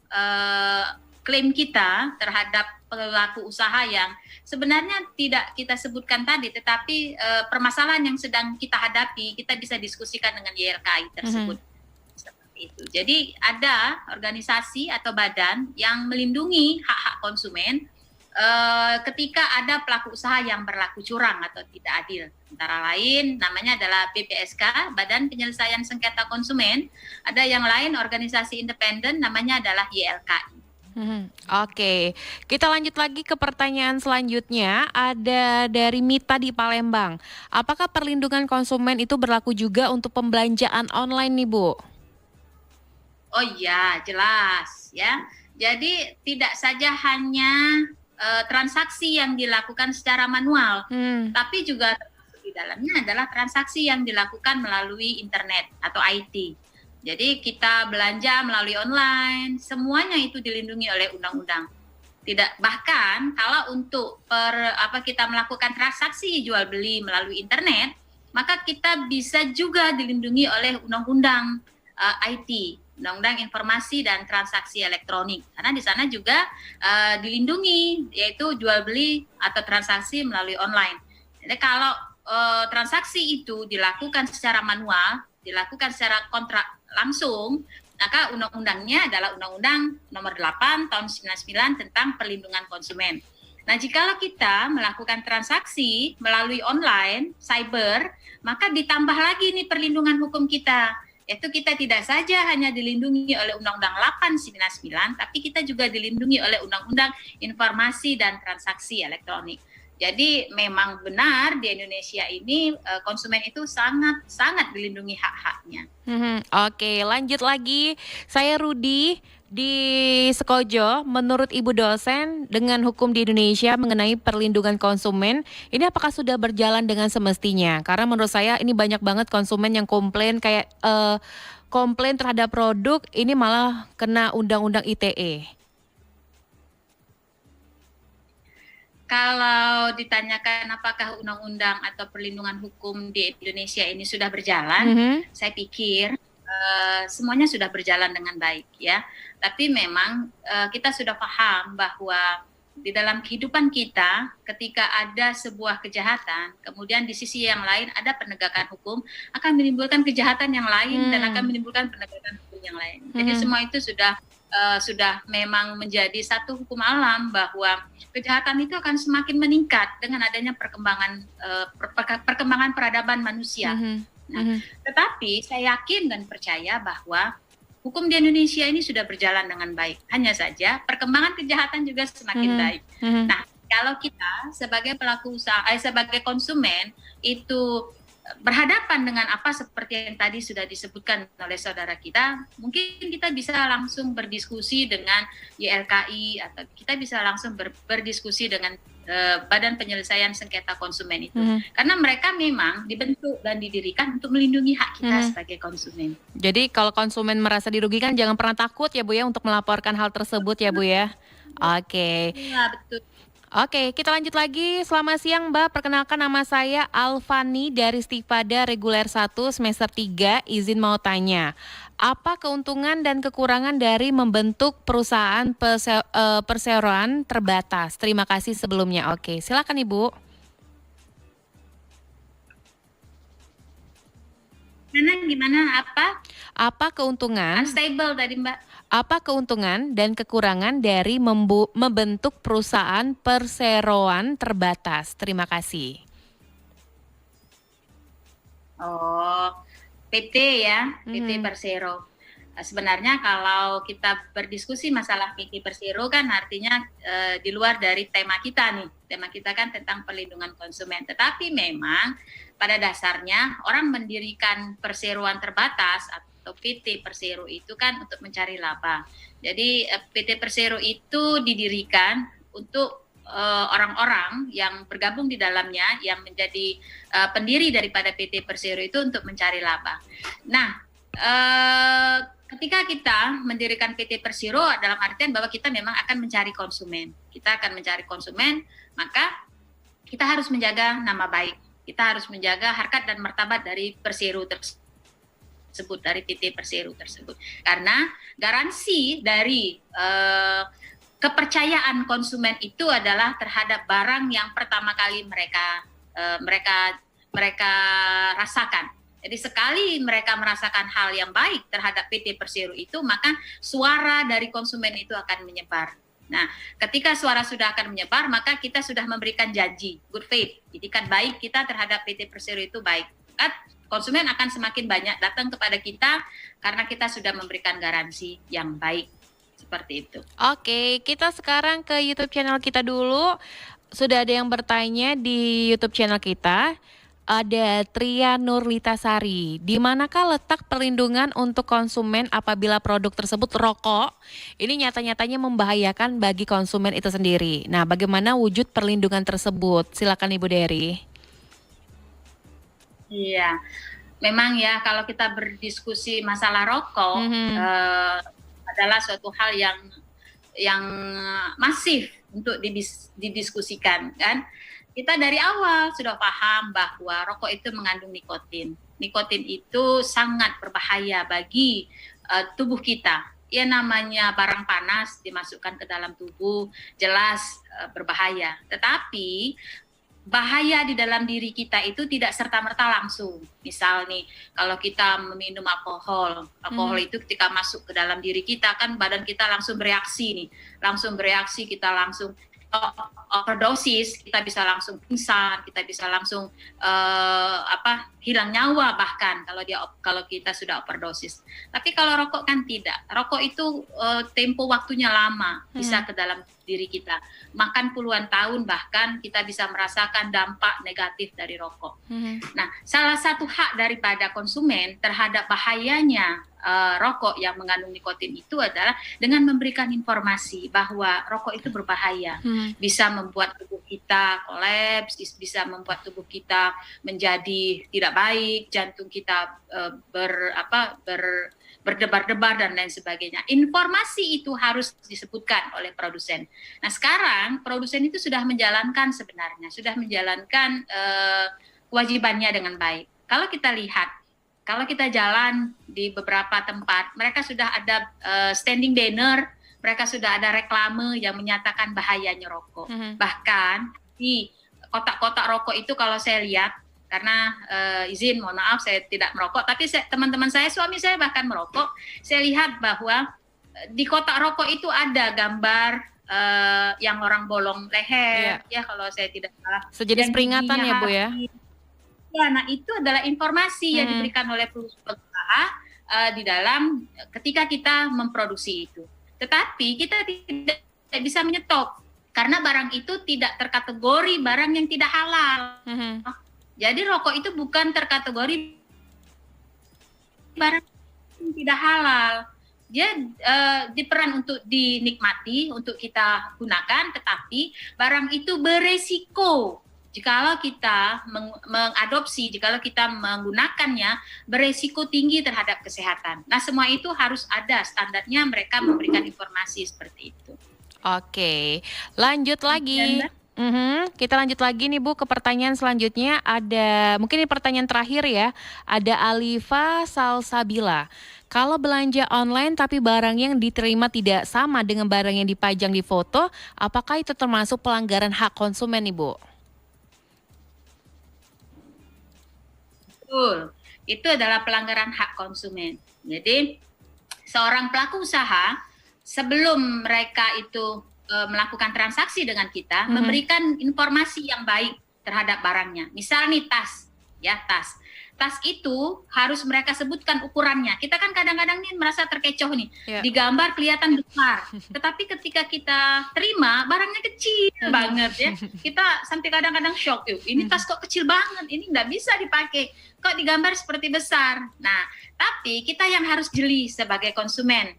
klaim kita terhadap pelaku usaha yang sebenarnya tidak kita sebutkan tadi, tetapi permasalahan yang sedang kita hadapi, kita bisa diskusikan dengan YLKI tersebut. Seperti itu. Jadi ada organisasi atau badan yang melindungi hak-hak konsumen ketika ada pelaku usaha yang berlaku curang atau tidak adil. Antara lain namanya adalah BPSK, Badan Penyelesaian Sengketa Konsumen. Ada yang lain organisasi independen namanya adalah YLKI. Oke, kita lanjut lagi ke pertanyaan selanjutnya. Ada dari Mita di Palembang. Apakah perlindungan konsumen itu berlaku juga untuk pembelanjaan online nih Bu? Oh iya, jelas ya. Jadi tidak saja hanya transaksi yang dilakukan secara manual, tapi juga di dalamnya adalah transaksi yang dilakukan melalui internet atau IT. Jadi kita belanja melalui online, semuanya itu dilindungi oleh undang-undang. Tidak, bahkan kalau untuk kita melakukan transaksi jual beli melalui internet, maka kita bisa juga dilindungi oleh undang-undang IT. Undang-Undang Informasi dan Transaksi Elektronik, karena di sana juga dilindungi, yaitu jual beli atau transaksi melalui online. Jadi kalau transaksi itu dilakukan secara manual, dilakukan secara kontrak langsung, maka undang-undangnya adalah Undang-Undang Nomor 8 Tahun 99 tentang Perlindungan Konsumen. Nah, jikalau kita melakukan transaksi melalui online, cyber, maka ditambah lagi nih perlindungan hukum kita. Yaitu kita tidak saja hanya dilindungi oleh Undang-Undang 899, tapi kita juga dilindungi oleh Undang-Undang Informasi dan Transaksi Elektronik. Jadi memang benar di Indonesia ini konsumen itu sangat dilindungi hak-haknya. Oke, lanjut lagi. Saya Rudi di Sekojo. Menurut Ibu dosen, dengan hukum di Indonesia mengenai perlindungan konsumen, ini apakah sudah berjalan dengan semestinya? Karena menurut saya ini banyak banget konsumen yang komplain kayak komplain terhadap produk ini malah kena undang-undang ITE. Kalau ditanyakan apakah undang-undang atau perlindungan hukum di Indonesia ini sudah berjalan, saya pikir semuanya sudah berjalan dengan baik ya. Tapi memang kita sudah paham bahwa di dalam kehidupan kita ketika ada sebuah kejahatan, kemudian di sisi yang lain ada penegakan hukum, akan menimbulkan kejahatan yang lain dan akan menimbulkan penegakan hukum yang lain. Jadi semua itu sudah memang menjadi satu hukum alam bahwa kejahatan itu akan semakin meningkat dengan adanya perkembangan peradaban manusia. Tetapi saya yakin dan percaya bahwa hukum di Indonesia ini sudah berjalan dengan baik. Hanya saja perkembangan kejahatan juga semakin baik. Nah, kalau kita sebagai pelaku usaha, sebagai konsumen itu berhadapan dengan apa seperti yang tadi sudah disebutkan oleh saudara kita, mungkin kita bisa langsung berdiskusi dengan YLKI atau kita bisa langsung berdiskusi dengan Badan Penyelesaian Sengketa Konsumen itu. Karena mereka memang dibentuk dan didirikan untuk melindungi hak kita sebagai konsumen. Jadi kalau konsumen merasa dirugikan jangan pernah takut ya Bu ya untuk melaporkan hal tersebut ya Bu ya. Oke. Iya, betul. Oke, kita lanjut lagi. Selamat siang Mbak, perkenalkan nama saya Alfani dari Stivada Reguler 1 semester 3, izin mau tanya. Apa keuntungan dan kekurangan dari membentuk perusahaan perseroan terbatas? Terima kasih sebelumnya. Oke, silakan Ibu. Gimana? Apa keuntungan? Unstable tadi Mbak. Apa keuntungan dan kekurangan dari membentuk perusahaan perseroan terbatas? Terima kasih. Oh, PT ya, PT Persero. Sebenarnya kalau kita berdiskusi masalah PT Persero kan artinya di luar dari tema kita nih. Tema kita kan tentang perlindungan konsumen. Tetapi memang pada dasarnya orang mendirikan perseroan terbatas atau PT Persero itu kan untuk mencari laba. Jadi PT Persero itu didirikan untuk orang-orang yang bergabung di dalamnya, yang menjadi pendiri daripada PT Persero itu untuk mencari laba. Nah, ketika kita mendirikan PT Persero dalam artian bahwa kita memang akan mencari konsumen. Kita akan mencari konsumen, maka kita harus menjaga nama baik. Kita harus menjaga harkat dan martabat dari Persero tersebut, dari PT Persero tersebut. Karena garansi dari kepercayaan konsumen itu adalah terhadap barang yang pertama kali mereka rasakan. Jadi sekali mereka merasakan hal yang baik terhadap PT Persero itu, maka suara dari konsumen itu akan menyebar. Nah, ketika suara sudah akan menyebar, maka kita sudah memberikan janji, good faith. Itikat baik kita terhadap PT Persero itu baik. Konsumen akan semakin banyak datang kepada kita karena kita sudah memberikan garansi yang baik. Seperti itu. Oke, kita sekarang ke YouTube channel kita dulu. Sudah ada yang bertanya di YouTube channel kita. Ada Tria Nurlitasari. Di manakah letak perlindungan untuk konsumen apabila produk tersebut rokok? Ini nyata-nyatanya membahayakan bagi konsumen itu sendiri. Nah, bagaimana wujud perlindungan tersebut? Silakan Ibu Dery. Iya, memang ya kalau kita berdiskusi masalah rokok adalah suatu hal yang masif untuk didiskusikan kan. Kita dari awal sudah paham bahwa rokok itu mengandung nikotin. Nikotin itu sangat berbahaya bagi tubuh kita. Ya namanya barang panas dimasukkan ke dalam tubuh jelas berbahaya. Tetapi bahaya di dalam diri kita itu tidak serta-merta langsung. Misal nih, kalau kita meminum alkohol itu ketika masuk ke dalam diri kita kan badan kita langsung bereaksi nih, kita langsung overdosis, kita bisa langsung pingsan, kita bisa langsung hilang nyawa bahkan kalau kita sudah overdosis. Tapi kalau rokok kan tidak. Rokok itu tempo waktunya lama, bisa ke dalam diri kita. Makan puluhan tahun bahkan kita bisa merasakan dampak negatif dari rokok. Nah, salah satu hak daripada konsumen terhadap bahayanya rokok yang mengandung nikotin itu adalah dengan memberikan informasi bahwa rokok itu berbahaya, bisa membuat tubuh kita kolaps, bisa membuat tubuh kita menjadi tidak baik, jantung kita berdebar-debar dan lain sebagainya. Informasi itu harus disebutkan oleh produsen. Nah, sekarang produsen itu sudah menjalankan kewajibannya dengan baik. Kalau kita lihat, kalau kita jalan di beberapa tempat, mereka sudah ada standing banner, mereka sudah ada reklame yang menyatakan bahayanya rokok. Bahkan di kotak-kotak rokok itu kalau saya lihat, karena mohon maaf saya tidak merokok, tapi teman-teman saya, suami saya bahkan merokok, saya lihat bahwa di kotak rokok itu ada gambar yang orang bolong leher, ya kalau saya tidak salah. Sejenis peringatan ya Bu ya? Ya, nah itu adalah informasi yang diberikan oleh pengusaha di dalam ketika kita memproduksi itu. Tetapi kita tidak bisa menyetop karena barang itu tidak terkategori barang yang tidak halal. Jadi rokok itu bukan terkategori barang yang tidak halal. Dia diperan untuk dinikmati, untuk kita gunakan, tetapi barang itu beresiko. Jikalau kita mengadopsi, jikalau kita menggunakannya, beresiko tinggi terhadap kesehatan. Nah, semua itu harus ada standarnya, mereka memberikan informasi seperti itu. Oke, lanjut lagi. Kita lanjut lagi nih Bu ke pertanyaan selanjutnya. Ada, mungkin ini pertanyaan terakhir ya. Ada Alifa Salsabila. Kalau belanja online tapi barang yang diterima tidak sama dengan barang yang dipajang di foto, apakah itu termasuk pelanggaran hak konsumen nih Bu? Betul, itu adalah pelanggaran hak konsumen. Jadi seorang pelaku usaha sebelum mereka itu melakukan transaksi dengan kita, memberikan informasi yang baik terhadap barangnya. Misal nih tas, ya tas. Tas itu harus mereka sebutkan ukurannya. Kita kan kadang-kadang nih merasa terkecoh nih, digambar kelihatan besar. Tetapi ketika kita terima, barangnya kecil banget ya. Kita sampai kadang-kadang shock, ini tas kok kecil banget, ini nggak bisa dipakai. Kok digambar seperti besar. Nah, tapi kita yang harus jeli sebagai konsumen,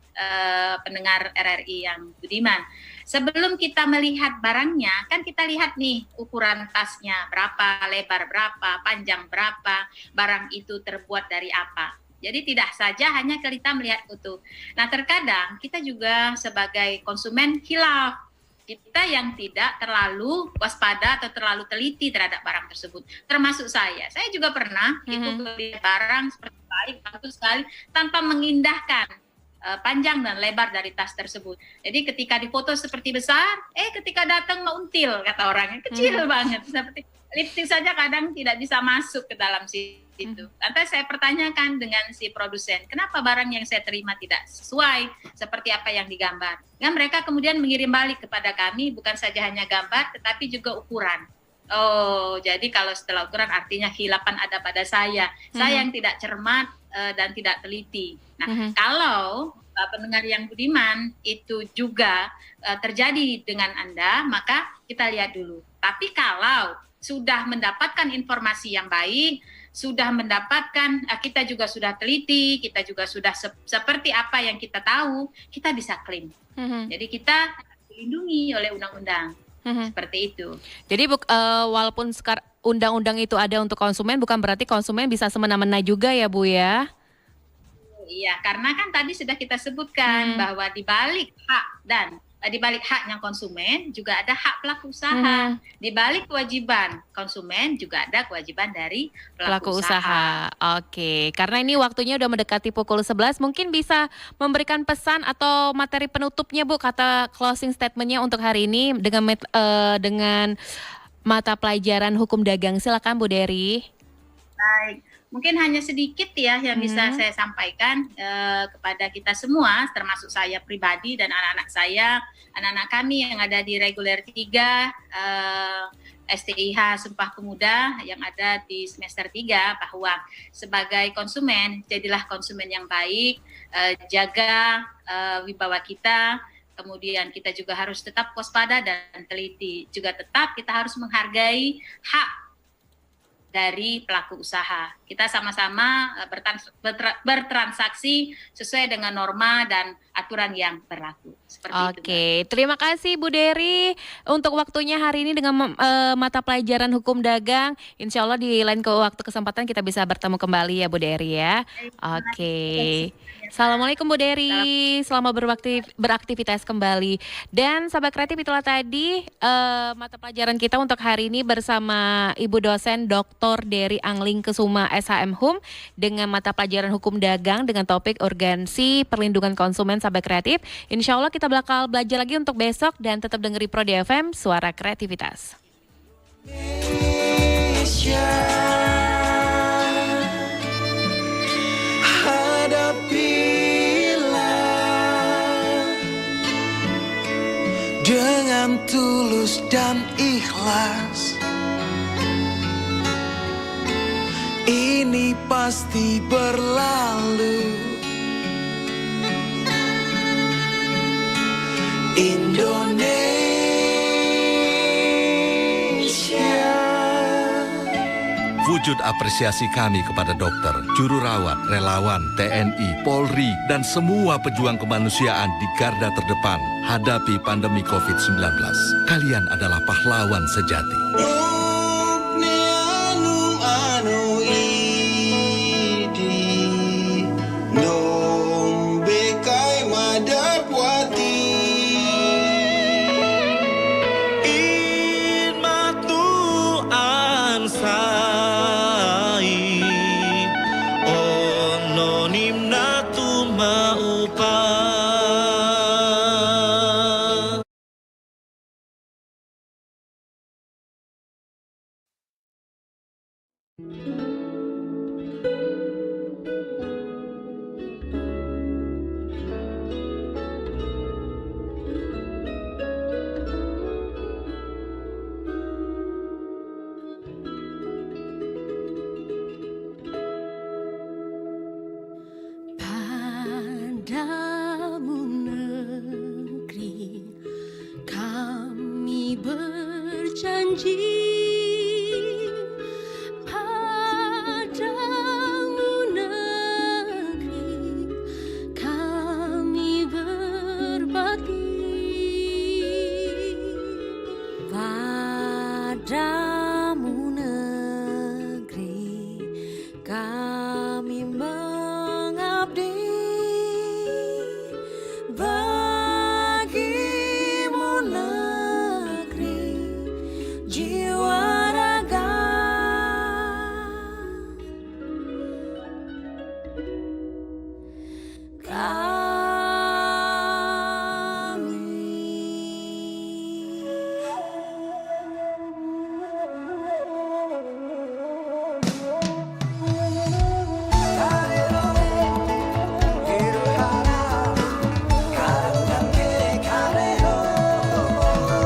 pendengar RRI yang budiman. Sebelum kita melihat barangnya, kan kita lihat nih ukuran tasnya berapa, lebar berapa, panjang berapa, barang itu terbuat dari apa. Jadi tidak saja hanya kita melihat foto. Nah, terkadang kita juga sebagai konsumen khilaf. Kita yang tidak terlalu waspada atau terlalu teliti terhadap barang tersebut. Termasuk saya juga pernah itu beli barang seperti bagus sekali tanpa mengindahkan panjang dan lebar dari tas tersebut. Jadi ketika difoto seperti besar, ketika datang meuntil kata orangnya kecil banget. Seperti lipstick saja kadang tidak bisa masuk ke dalam situ. Lantas saya pertanyakan dengan si produsen, kenapa barang yang saya terima tidak sesuai seperti apa yang digambar? Nah, mereka kemudian mengirim balik kepada kami bukan saja hanya gambar, tetapi juga ukuran. Oh, jadi kalau setelah ukuran artinya khilapan ada pada saya. Saya yang tidak cermat dan tidak teliti. Nah, kalau pendengar yang budiman itu juga terjadi dengan Anda, maka kita lihat dulu. Tapi kalau sudah mendapatkan informasi yang baik, sudah mendapatkan, kita juga sudah teliti, kita juga sudah seperti apa yang kita tahu, kita bisa klaim. Jadi kita dilindungi oleh undang-undang. Seperti itu. Jadi walaupun undang-undang itu ada untuk konsumen, bukan berarti konsumen bisa semena-mena juga ya Bu ya? Iya, karena kan tadi sudah kita sebutkan bahwa di balik hak dan di balik haknya konsumen juga ada hak pelaku usaha. Di balik kewajiban konsumen juga ada kewajiban dari pelaku usaha. Oke, karena ini waktunya udah mendekati pukul 11, mungkin bisa memberikan pesan atau materi penutupnya Bu, kata closing statementnya untuk hari ini dengan mata pelajaran hukum dagang. Silakan Bu Dery. Baik, mungkin hanya sedikit ya yang bisa saya sampaikan kepada kita semua, termasuk saya pribadi dan anak-anak saya, anak-anak kami yang ada di reguler 3, STIH Sumpah Pemuda yang ada di semester 3, bahwa sebagai konsumen, jadilah konsumen yang baik, jaga wibawa kita, kemudian kita juga harus tetap waspada dan teliti. Juga tetap kita harus menghargai hak dari pelaku usaha. Kita sama-sama bertransaksi sesuai dengan norma dan aturan yang berlaku. Seperti itu. Oke, terima kasih Bu Dery untuk waktunya hari ini dengan mata pelajaran hukum dagang. Insya Allah di lain waktu kesempatan kita bisa bertemu kembali ya Bu Dery ya. Oke. Assalamualaikum Bu Dery, selamat beraktivitas kembali. Dan sahabat kreatif, itulah tadi mata pelajaran kita untuk hari ini bersama Ibu dosen Dr. Dery Angling Kesuma SHM HUM dengan mata pelajaran hukum dagang dengan topik urgensi perlindungan konsumen. Sahabat kreatif, insya Allah kita bakal belajar lagi untuk besok dan tetap dengeri Prodi FM, Suara Kreativitas. Dengan tulus dan ikhlas, ini pasti berlalu. Indonesia. Wujud apresiasi kami kepada dokter, juru rawat, relawan, TNI, Polri, dan semua pejuang kemanusiaan di garda terdepan hadapi pandemi COVID-19. Kalian adalah pahlawan sejati. Padamu negeri kami berjanji, padamu negeri kami berbakti, padamu negeri kami mengabdi. Bagimu negeri jiwa raga,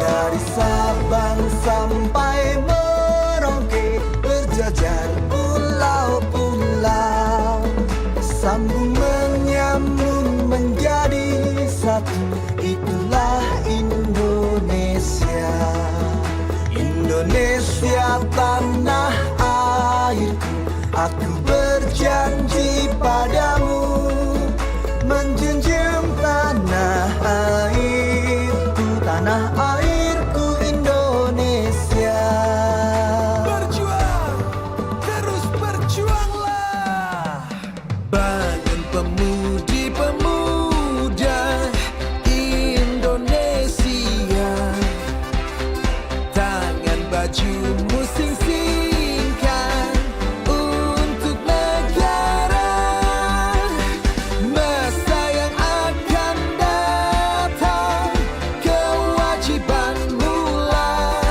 dari Sabang sampai Merauke, berjajar pulau-pulau, sambung menyambung menjadi satu. Itulah Indonesia, Indonesia tanah airku. Aku berjanji padamu, menjunjung tanah airku, tanah airku Indonesia. Berjuang, terus berjuanglah. Bangun pemudi-pemuda Indonesia, tangan bajumu sing-singkan untuk negara. Masa yang akan datang, kewajibanmu lah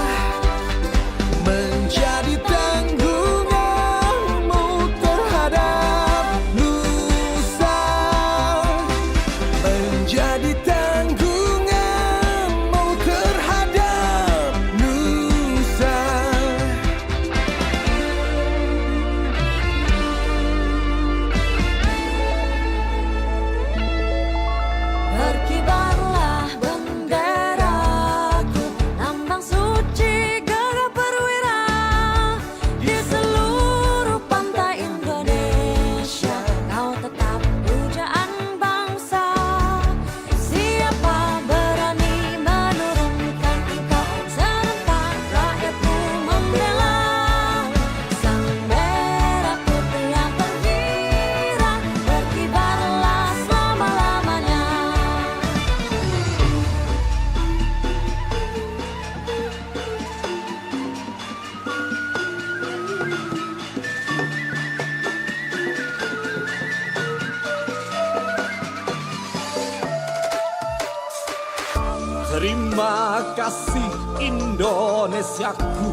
Terima kasih Indonesiaku,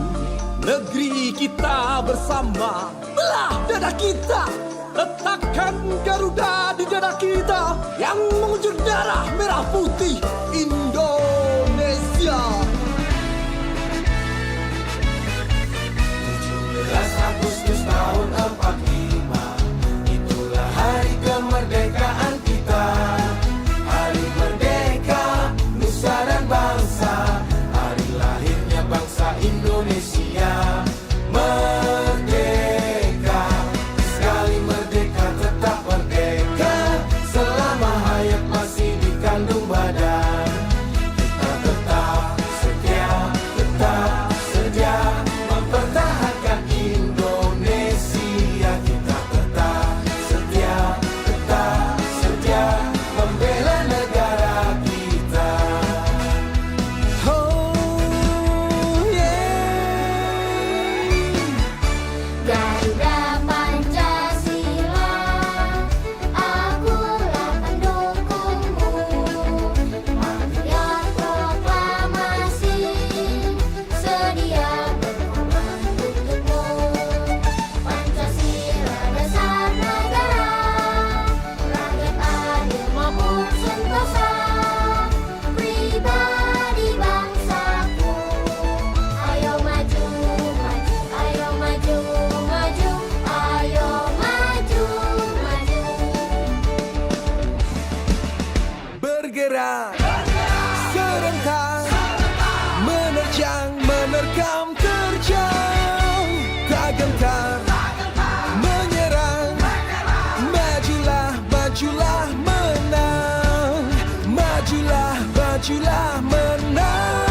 negeri kita bersama. Belah dada kita, letakkan Garuda di dada kita yang mengucur darah merah putih Indonesia. 17 Agustus tahun 45, itulah hari kemerdekaan kita. Hari merdeka, nusa dan bangsa, hari lahirnya bangsa Indonesia. Merdeka, sekali merdeka tetap merdeka, selama hayat masih dikandung badan. Kita tetap sedia mempertahankan Indonesia. Kita tetap sedia membela negara kita. Oh yeah. Garuda Pancasila, akulah pendukungmu. Marilah proklamasi, sedia berkorban untukmu. Pancasila dasar negara, rakyat adil maupun sentosa, pribadi bangsaku. Ayo maju, maju, ayo maju, maju, ayo maju, maju. Bergerak serentak, menerjang, menerkam, terjang, tak gentar, menyerang, majulah, majulah, menang, majulah, majulah, menang.